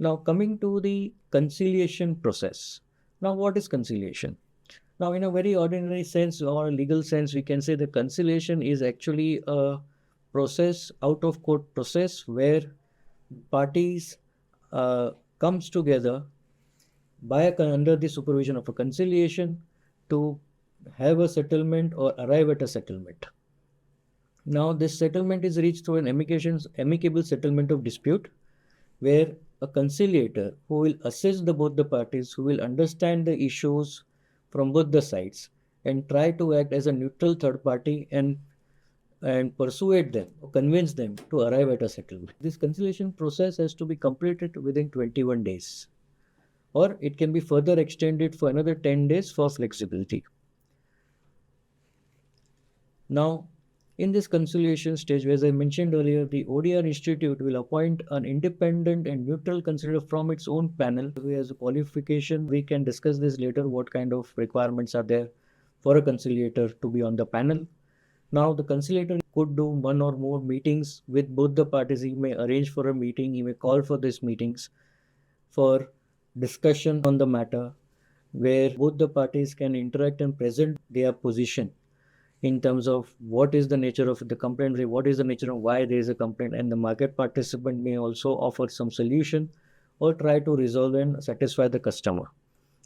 Now coming to the conciliation process. Now what is conciliation? Now in a very ordinary sense or legal sense, we can say the conciliation is actually a process, out of court process, where parties comes together under the supervision of a conciliation to have a settlement or arrive at a settlement. Now this settlement is reached through an amicable settlement of dispute, where a conciliator who will assess both the parties, who will understand the issues from both the sides and try to act as a neutral third party and persuade them or convince them to arrive at a settlement. This conciliation process has to be completed within 21 days, or it can be further extended for another 10 days for flexibility. Now, in this conciliation stage, as I mentioned earlier, the ODR Institute will appoint an independent and neutral conciliator from its own panel who has a qualification. We can discuss this later, what kind of requirements are there for a conciliator to be on the panel. Now, the conciliator could do one or more meetings with both the parties. He may arrange for a meeting, he may call for these meetings for discussion on the matter, where both the parties can interact and present their position in terms of what is the nature of the complaint, what is the nature of why there is a complaint, and the market participant may also offer some solution or try to resolve and satisfy the customer.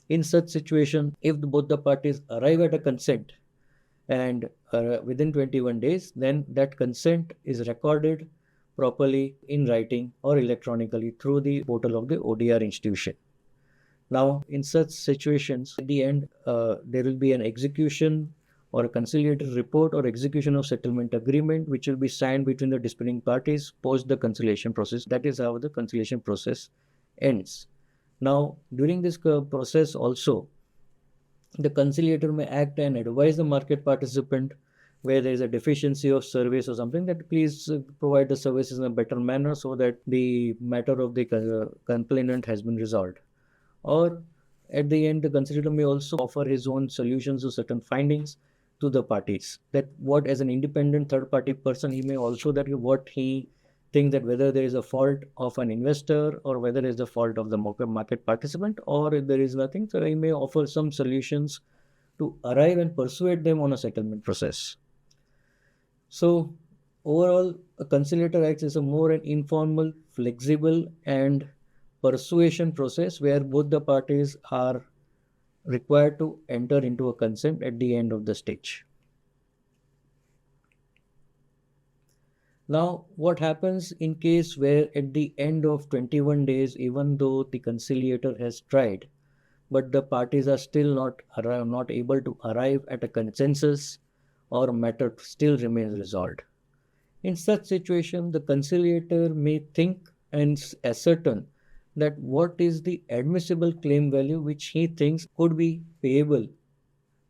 In such situation, if both the parties arrive at a consent and within 21 days, then that consent is recorded properly in writing or electronically through the portal of the ODR institution. Now, in such situations, at the end, there will be an execution or a conciliatory report or execution of settlement agreement, which will be signed between the disputing parties post the conciliation process. That is how the conciliation process ends. Now, during this process also, the conciliator may act and advise the market participant where there is a deficiency of service or something, that please provide the services in a better manner so that the matter of the complainant has been resolved. Or at the end, the conciliator may also offer his own solutions to certain findings to the parties, that what as an independent third party person, he may also that what he thinks, that whether there is a fault of an investor or whether it is the fault of the market participant, or if there is nothing, so he may offer some solutions to arrive and persuade them on a settlement process. So overall, a conciliator acts as a more an informal, flexible and persuasion process where both the parties are required to enter into a consent at the end of the stage. Now, what happens in case where at the end of 21 days, even though the conciliator has tried, but the parties are still not able to arrive at a consensus, or matter still remains resolved. In such situation, the conciliator may think and ascertain that what is the admissible claim value which he thinks could be payable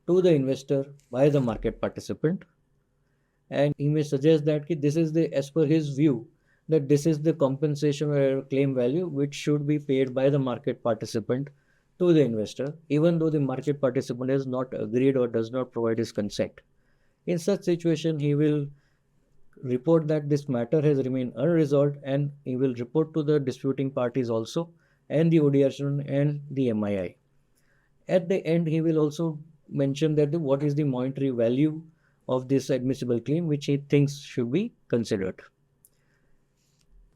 to the investor by the market participant, and he may suggest that this is the, as per his view, that this is the compensation or claim value which should be paid by the market participant to the investor, even though the market participant has not agreed or does not provide his consent. In such situation, he will report that this matter has remained unresolved, and he will report to the disputing parties also and the ODR and the MII. At the end, he will also mention that what is the monetary value of this admissible claim which he thinks should be considered.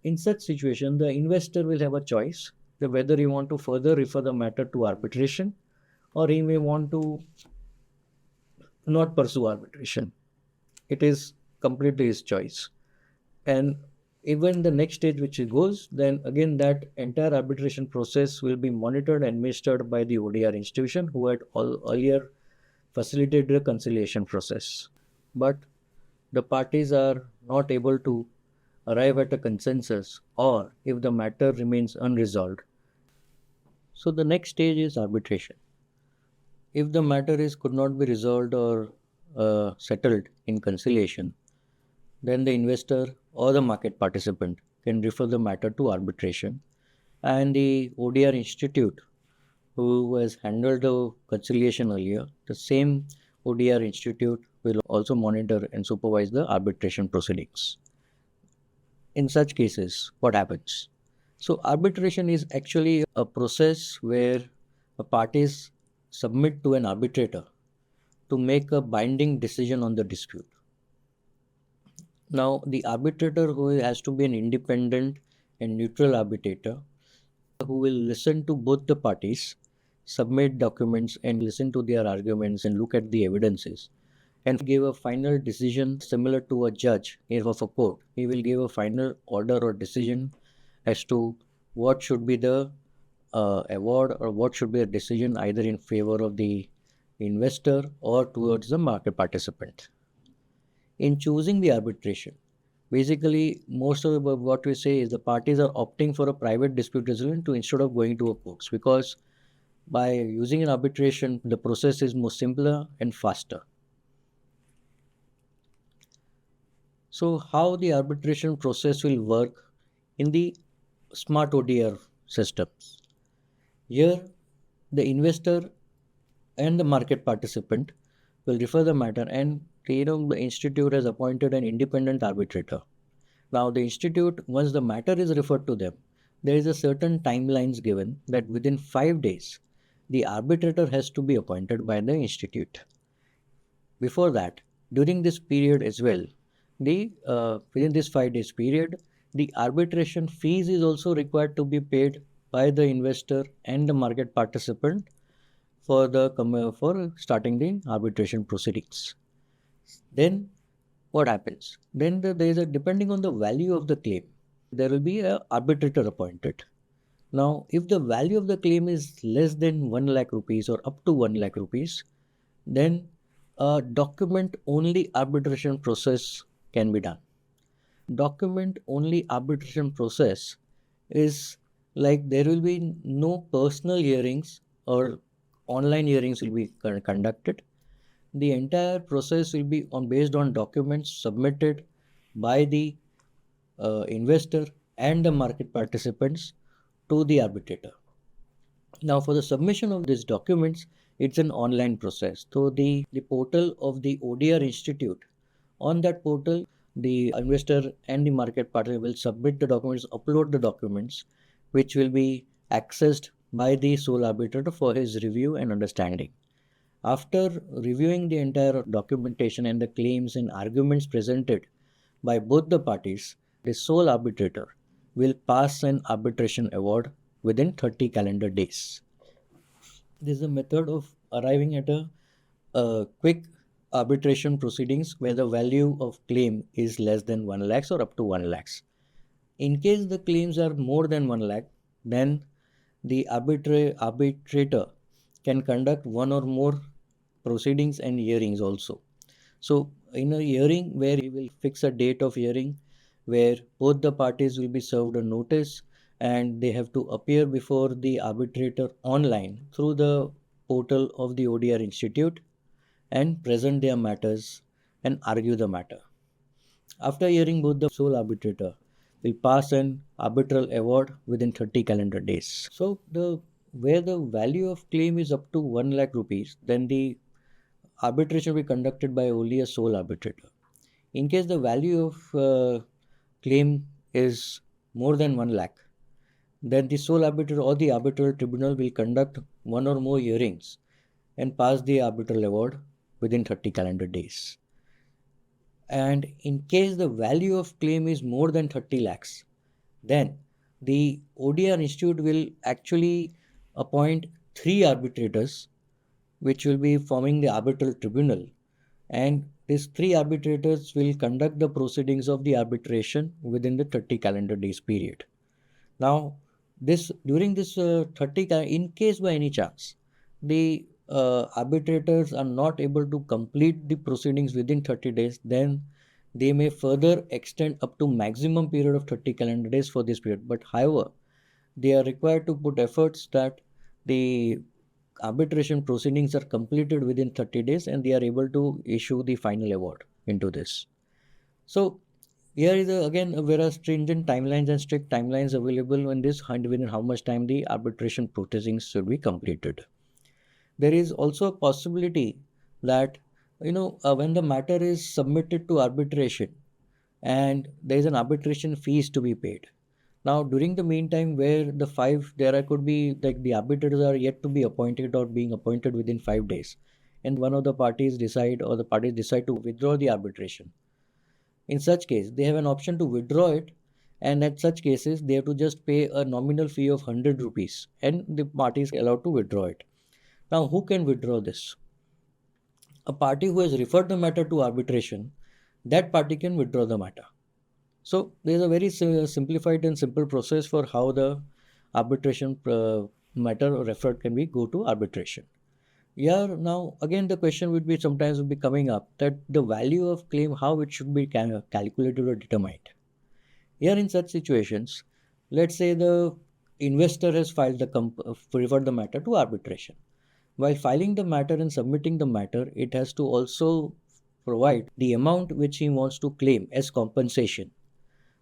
In such situation, the investor will have a choice whether he want to further refer the matter to arbitration, or he may want to not pursue arbitration. It is completely his choice. And even the next stage which he goes, then again that entire arbitration process will be monitored and administered by the ODR institution who had earlier facilitated the conciliation process. But the parties are not able to arrive at a consensus, or if the matter remains unresolved. So the next stage is arbitration. If the matter could not be resolved or settled in conciliation, then the investor or the market participant can refer the matter to arbitration, and the ODR Institute, who has handled the conciliation earlier, the same ODR Institute will also monitor and supervise the arbitration proceedings. In such cases, what happens? So arbitration is actually a process where parties submit to an arbitrator to make a binding decision on the dispute. Now, the arbitrator, who has to be an independent and neutral arbitrator, who will listen to both the parties, submit documents and listen to their arguments and look at the evidences, and give a final decision similar to a judge of a court. He will give a final order or decision as to what should be the award or what should be a decision either in favor of the investor or towards the market participant. In choosing the arbitration, basically most of what we say is the parties are opting for a private dispute resolution to instead of going to a courts, because by using an arbitration the process is more simpler and faster. So how the arbitration process will work in the smart ODR systems? Here the investor and the market participant will refer the matter, and the institute has appointed an independent arbitrator. Now the institute, once the matter is referred to them, there is a certain timelines given that within 5 days the arbitrator has to be appointed by the institute. Before that, during this period as well, the within this 5 days period, the arbitration fees is also required to be paid by the investor and the market participant for for starting the arbitration proceedings. Then what happens? Then there is a, depending on the value of the claim, there will be a arbitrator appointed. Now, if the value of the claim is less than 1 lakh rupees or up to 1 lakh rupees, then a document only arbitration process can be done. Document only arbitration process is like there will be no personal hearings or online hearings will be conducted. The entire process will be based on documents submitted by the investor and the market participants to the arbitrator. Now, for the submission of these documents, it's an online process. So the portal of the ODR Institute, on that portal, the investor and the market party will submit the documents, upload the documents, which will be accessed by the sole arbitrator for his review and understanding. After reviewing the entire documentation and the claims and arguments presented by both the parties, the sole arbitrator will pass an arbitration award within 30 calendar days. This is a method of arriving at a quick arbitration proceedings where the value of claim is less than 1 lakhs or up to 1 lakhs. In case the claims are more than 1 lakh, then the arbitrator can conduct one or more proceedings and hearings also. So in a hearing where he will fix a date of hearing where both the parties will be served a notice and they have to appear before the arbitrator online through the portal of the ODR Institute and present their matters and argue the matter. After hearing, both the sole arbitrator will pass an arbitral award within 30 calendar days. So where the value of claim is up to 1 lakh rupees, then the arbitration will be conducted by only a sole arbitrator. In case the value of claim is more than 1 lakh, then the sole arbitrator or the arbitral tribunal will conduct one or more hearings and pass the arbitral award within 30 calendar days. And in case the value of claim is more than 30 lakhs, then the ODR Institute will actually appoint 3 arbitrators which will be forming the arbitral tribunal, and these 3 arbitrators will conduct the proceedings of the arbitration within the 30 calendar days period. Now, during this 30, in case by any chance the arbitrators are not able to complete the proceedings within 30 days, then they may further extend up to maximum period of 30 calendar days for this period. But however, they are required to put efforts that the arbitration proceedings are completed within 30 days and they are able to issue the final award into this. So here is again very stringent timelines and strict timelines available in this, and within how much time the arbitration proceedings should be completed. There is also a possibility that when the matter is submitted to arbitration and there is an arbitration fees to be paid, Now, during the meantime, where the five, there could be like the arbitrators are yet to be appointed or being appointed within 5 days, and one of the parties decide or the parties decide to withdraw the arbitration. In such case, they have an option to withdraw it, and at such cases, they have to just pay a nominal fee of 100 rupees, and the party is allowed to withdraw it. Now, who can withdraw this? A party who has referred the matter to arbitration, that party can withdraw the matter. So there is a very simplified and simple process for how the arbitration matter referred can be go to arbitration. Yeah, now again the question would be sometimes would be coming up that the value of claim, how it should be calculated or determined. Here in such situations, let's say the investor has filed the referred the matter to arbitration. While filing the matter and submitting the matter, it has to also provide the amount which he wants to claim as compensation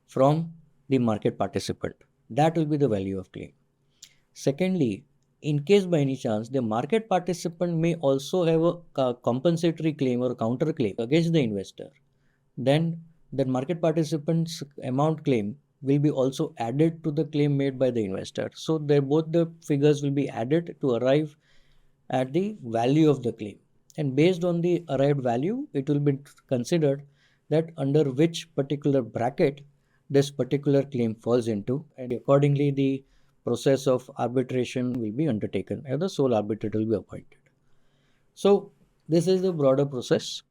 from the market participant. That will be the value of claim. Secondly, in case by any chance the market participant may also have a compensatory claim or counter claim against the investor, then that market participant's amount claim will be also added to the claim made by the investor. So they both the figures will be added to arrive at the value of the claim, and based on the arrived value it will be considered that under which particular bracket this particular claim falls into, and accordingly the process of arbitration will be undertaken and the sole arbitrator will be appointed. So this is the broader process.